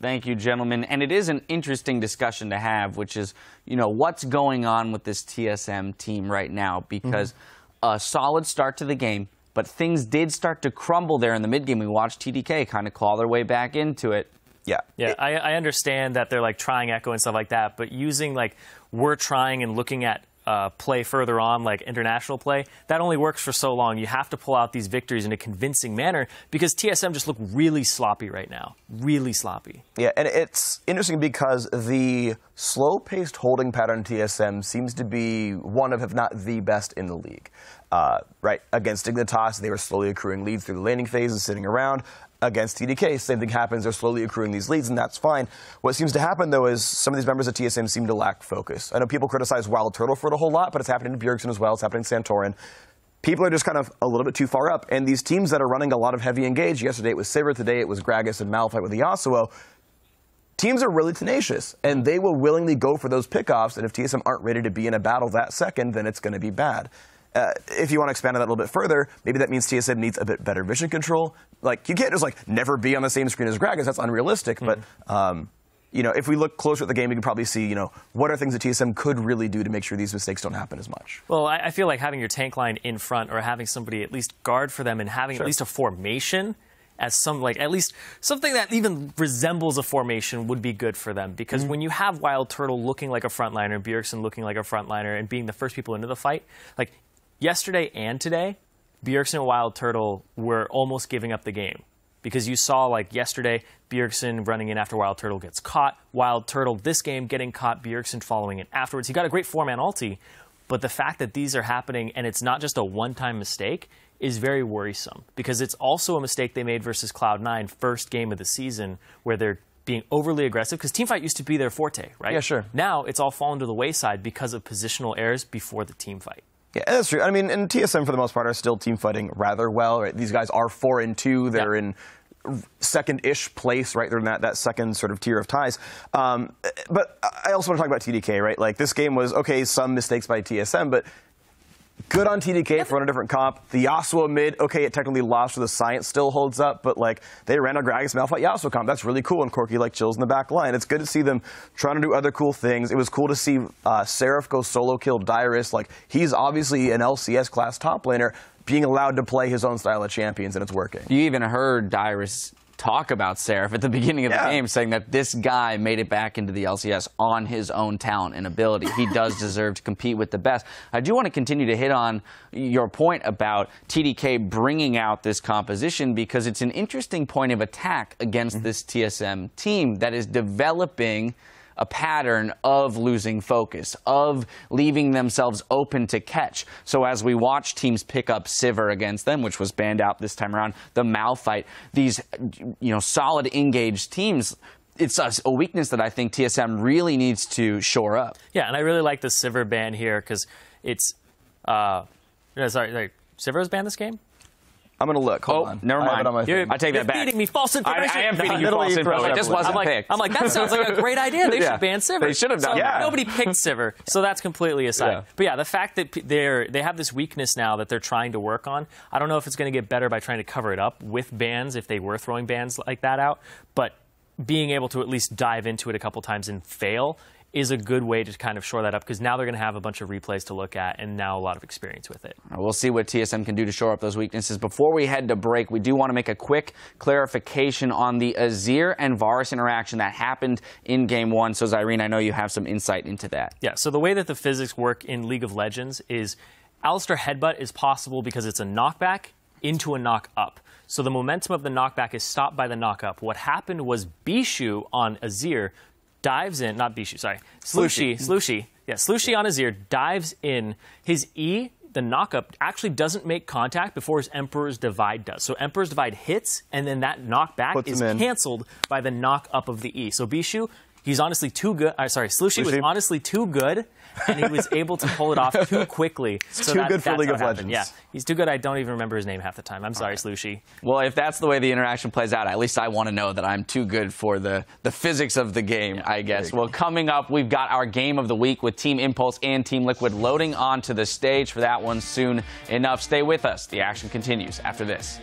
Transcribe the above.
Thank you, gentlemen. And it is an interesting discussion to have, which is, what's going on with this TSM team right now? Because a solid start to the game, but things did start to crumble there in the mid-game. We watched TDK kind of claw their way back into it. Yeah. I understand that they're like trying Echo and stuff like that, but using we're trying and looking at play further on, like international play, that only works for so long. You have to pull out these victories in a convincing manner because TSM just look really sloppy right now. Really sloppy. Yeah, and it's interesting because the slow-paced holding pattern TSM seems to be one of, if not the best in the league. Right, against Dignitas, they were slowly accruing leads through the laning phase and sitting around. Against TDK, same thing happens. They're slowly accruing these leads, and that's fine. What seems to happen, though, is some of these members of TSM seem to lack focus. I know people criticize Wild Turtle for it a whole lot, but it's happening to Bjergsen as well. It's happening to Santorin. People are just kind of a little bit too far up, and these teams that are running a lot of heavy engage, yesterday it was Sivir, today it was Gragas and Malphite with the Yasuo, teams are really tenacious, and they will willingly go for those pickoffs, and if TSM aren't ready to be in a battle that second, then it's going to be bad. If you want to expand on that a little bit further, maybe that means TSM needs a bit better vision control. You can't just never be on the same screen as Gragas. That's unrealistic. But if we look closer at the game, we can probably see what are things that TSM could really do to make sure these mistakes don't happen as much. Well, I feel like having your tank line in front or having somebody at least guard for them and having at least a formation as at least something that even resembles a formation would be good for them. Because when you have Wild Turtle looking like a frontliner and Bjergsen looking like a frontliner and being the first people into the fight, yesterday and today, Bjergsen and Wild Turtle were almost giving up the game. Because you saw, yesterday, Bjergsen running in after Wild Turtle gets caught. Wild Turtle, this game, getting caught, Bjergsen following it afterwards. He got a great 4-man ulti, but the fact that these are happening and it's not just a one-time mistake is very worrisome. Because it's also a mistake they made versus Cloud9, first game of the season, where they're being overly aggressive, because teamfight used to be their forte, right? Yeah, sure. Now it's all fallen to the wayside because of positional errors before the teamfight. Yeah, that's true. I mean, and TSM, for the most part, are still team fighting rather well. Right? These guys are 4-2. They're in second-ish place, right? They're in that second sort of tier of ties. But I also want to talk about TDK, right? This game was, okay, some mistakes by TSM, but good on TDK for running a different comp. The Yasuo mid, okay, it technically lost, so the science still holds up, but they ran a Gragas Malphite Yasuo comp. That's really cool, and Corki chills in the back line. It's good to see them trying to do other cool things. It was cool to see Seraph go solo kill Dyrus. He's obviously an LCS class top laner, being allowed to play his own style of champions, and it's working. You even heard Dyrus talk about Seraph at the beginning of the game, saying that this guy made it back into the LCS on his own talent and ability. He does deserve to compete with the best. I do want to continue to hit on your point about TDK bringing out this composition, because it's an interesting point of attack against this TSM team that is developing a pattern of losing focus, of leaving themselves open to catch. So as we watch teams pick up Sivir against them, which was banned out this time around, the Malphite, these solid engaged teams, it's a weakness that I think TSM really needs to shore up. Yeah, and I really like the Sivir ban here because it's sorry, Sivir was banned this game? I'm going to look. Hold on. Never mind. I take that back. You're feeding me false information. I am feeding you false info. It just wasn't picked. I'm like, that sounds like a great idea. They should ban Sivir. They should have done that. Nobody picked Sivir, so that's completely aside. But yeah, the fact that they have this weakness now that they're trying to work on, I don't know if it's going to get better by trying to cover it up with bans, if they were throwing bans like that out, but being able to at least dive into it a couple times and fail is a good way to kind of shore that up, because now they're going to have a bunch of replays to look at and now a lot of experience with it. We'll see what TSM can do to shore up those weaknesses. Before we head to break, we do want to make a quick clarification on the Azir and Varus interaction that happened in Game 1. So, Zyrene, I know you have some insight into that. Yeah, so the way that the physics work in League of Legends is Alistar Headbutt is possible because it's a knockback into a knock-up. So the momentum of the knockback is stopped by the knock-up. What happened was Bishu on Azir dives in, not Bishu, sorry, Slushy. Yeah, Slushy on Azir dives in. His E, the knockup, actually doesn't make contact before his Emperor's Divide does. So Emperor's Divide hits, and then that knockback is canceled by the knock up of the E. So Bishu, he's honestly too good. Slushy was honestly too good, and he was able to pull it off too quickly. So too good for League of Legends. Yeah, he's too good. I don't even remember his name half the time. I'm sorry, Slushy. Well, if that's the way the interaction plays out, at least I want to know that I'm too good for the physics of the game, I guess. Well, coming up, we've got our game of the week with Team Impulse and Team Liquid loading onto the stage for that one soon enough. Stay with us. The action continues after this.